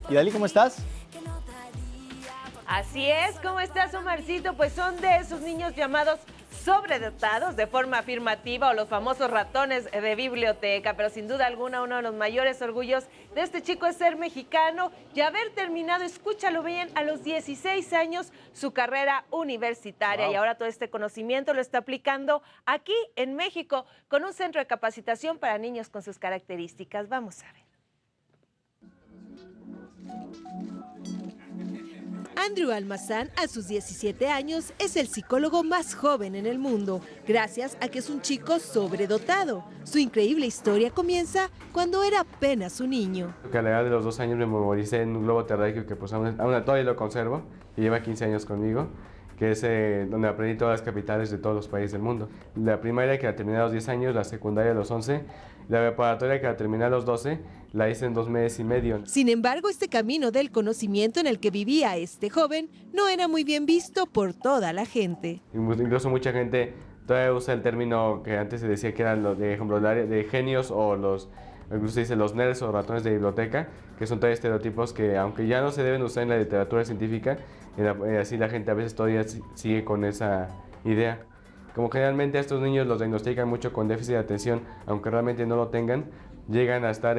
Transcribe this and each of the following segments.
Y Dalí, ¿cómo estás? Así es, ¿cómo estás, Omarcito? Pues son de esos niños llamados sobredotados de forma afirmativa o los famosos ratones de biblioteca, pero sin duda alguna uno de los mayores orgullos de este chico es ser mexicano y haber terminado, escúchalo bien, a los 16 años su carrera universitaria. Wow. Y ahora todo este conocimiento lo está aplicando aquí en México con un centro de capacitación para niños con sus características. Vamos a ver. Andrew Almazán, a sus 17 años, es el psicólogo más joven en el mundo, gracias a que es un chico sobredotado. Su increíble historia comienza cuando era apenas un niño. A la edad de los 2 años me memoricé en un globo terráqueo que pues aún todavía lo conservo y lleva 15 años conmigo, que es donde aprendí todas las capitales de todos los países del mundo. La primaria que la terminé a los 10 años, la secundaria a los 11, la preparatoria que la terminé a los 12, la hice en 2 meses y medio. Sin embargo, este camino del conocimiento en el que vivía este joven no era muy bien visto por toda la gente. Incluso mucha gente todavía usa el término que antes se decía que eran los de ejemplo de genios o los, incluso se dice los nerds o ratones de biblioteca, que son todavía estereotipos que aunque ya no se deben usar en la literatura científica, así la gente a veces todavía sigue con esa idea. Como generalmente a estos niños los diagnostican mucho con déficit de atención, aunque realmente no lo tengan, llegan a estar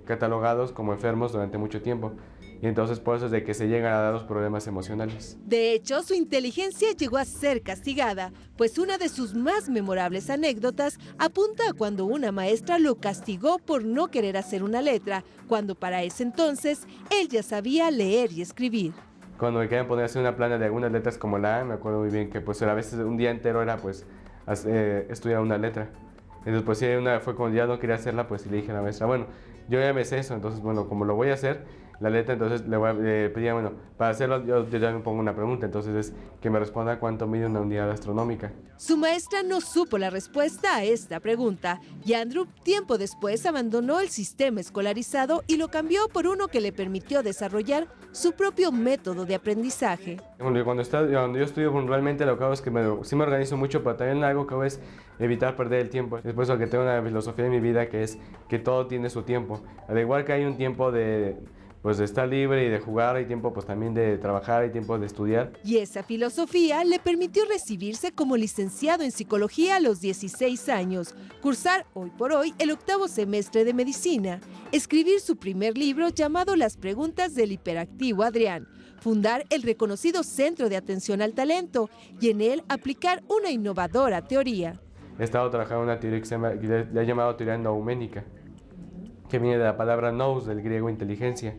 catalogados como enfermos durante mucho tiempo. Y entonces por eso es de que se llegan a dar los problemas emocionales. De hecho, su inteligencia llegó a ser castigada, pues una de sus más memorables anécdotas apunta a cuando una maestra lo castigó por no querer hacer una letra, cuando para ese entonces él ya sabía leer y escribir. Cuando me querían poner a hacer una plana de algunas letras como la A, me acuerdo muy bien que pues a veces un día entero era pues estudiar una letra. Entonces pues sí, fue cuando ya no quería hacerla, pues le dije a la maestra, bueno, yo ya me sé eso, entonces bueno, como lo voy a hacer, la letra, entonces le pedía, bueno, para hacerlo yo ya me pongo una pregunta, entonces es que me responda cuánto mide una unidad astronómica. Su maestra no supo la respuesta a esta pregunta y Andrew tiempo después abandonó el sistema escolarizado y lo cambió por uno que le permitió desarrollar su propio método de aprendizaje. Cuando yo estudio realmente lo que hago es que sí me organizo mucho, pero también algo que hago es evitar perder el tiempo. Es por eso que tengo una filosofía en mi vida que es que todo tiene su tiempo. Al igual que hay un tiempo de estar libre y de jugar, hay tiempo pues también de trabajar, hay tiempo de estudiar. Y esa filosofía le permitió recibirse como licenciado en psicología a los 16 años, cursar hoy por hoy el 8º semestre de medicina, escribir su primer libro llamado Las preguntas del hiperactivo Adrián, fundar el reconocido Centro de Atención al Talento y en él aplicar una innovadora teoría. He estado trabajando en una teoría que le he llamado teoría nouménica, que viene de la palabra nous, del griego inteligencia.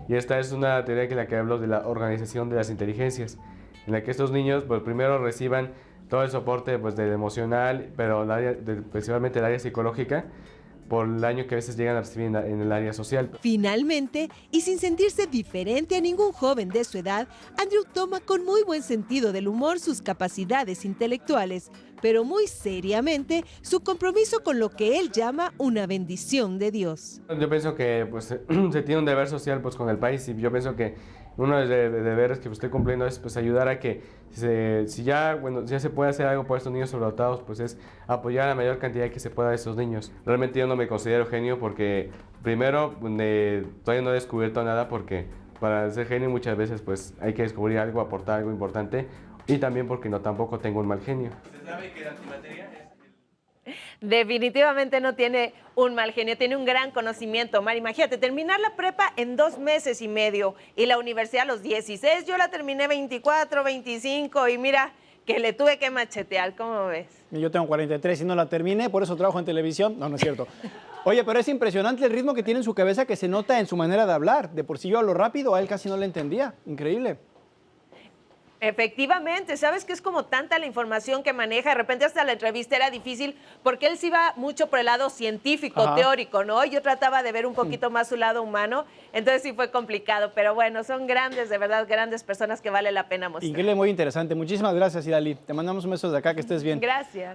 Y esta es una teoría en la que hablo de la organización de las inteligencias, en la que estos niños pues primero reciban todo el soporte pues del emocional, pero principalmente el área psicológica, por el daño que a veces llegan a recibir en el área social. Finalmente, y sin sentirse diferente a ningún joven de su edad, Andrew toma con muy buen sentido del humor sus capacidades intelectuales, pero muy seriamente su compromiso con lo que él llama una bendición de Dios. Yo pienso que pues, se tiene un deber social pues, con el país y yo pienso que uno de los deberes que estoy cumpliendo es pues, ayudar a que si ya se puede hacer algo por estos niños sobredotados, pues es apoyar a la mayor cantidad que se pueda de esos niños. Realmente yo no me considero genio porque primero todavía no he descubierto nada porque para ser genio muchas veces pues hay que descubrir algo, aportar algo importante y también porque tampoco tengo un mal genio. ¿Se sabe que la antimateria Definitivamente no tiene un mal genio, tiene un gran conocimiento, Omar. Imagínate, terminar la prepa en 2 meses y medio y la universidad a los 16, yo la terminé 24, 25 y mira que le tuve que machetear, ¿cómo ves? Yo tengo 43 y no la terminé, por eso trabajo en televisión. No, no es cierto. Oye, pero es impresionante el ritmo que tiene en su cabeza que se nota en su manera de hablar. De por sí yo hablo rápido, a él casi no le entendía. Increíble. Efectivamente, sabes que es como tanta la información que maneja, de repente hasta la entrevista era difícil porque él sí iba mucho por el lado científico, Ajá, teórico, ¿no? Yo trataba de ver un poquito más su lado humano, entonces sí fue complicado, pero bueno, son grandes, de verdad, grandes personas que vale la pena mostrar. Increíble, muy interesante. Muchísimas gracias, Idalí. Te mandamos un beso de acá, que estés bien. Gracias.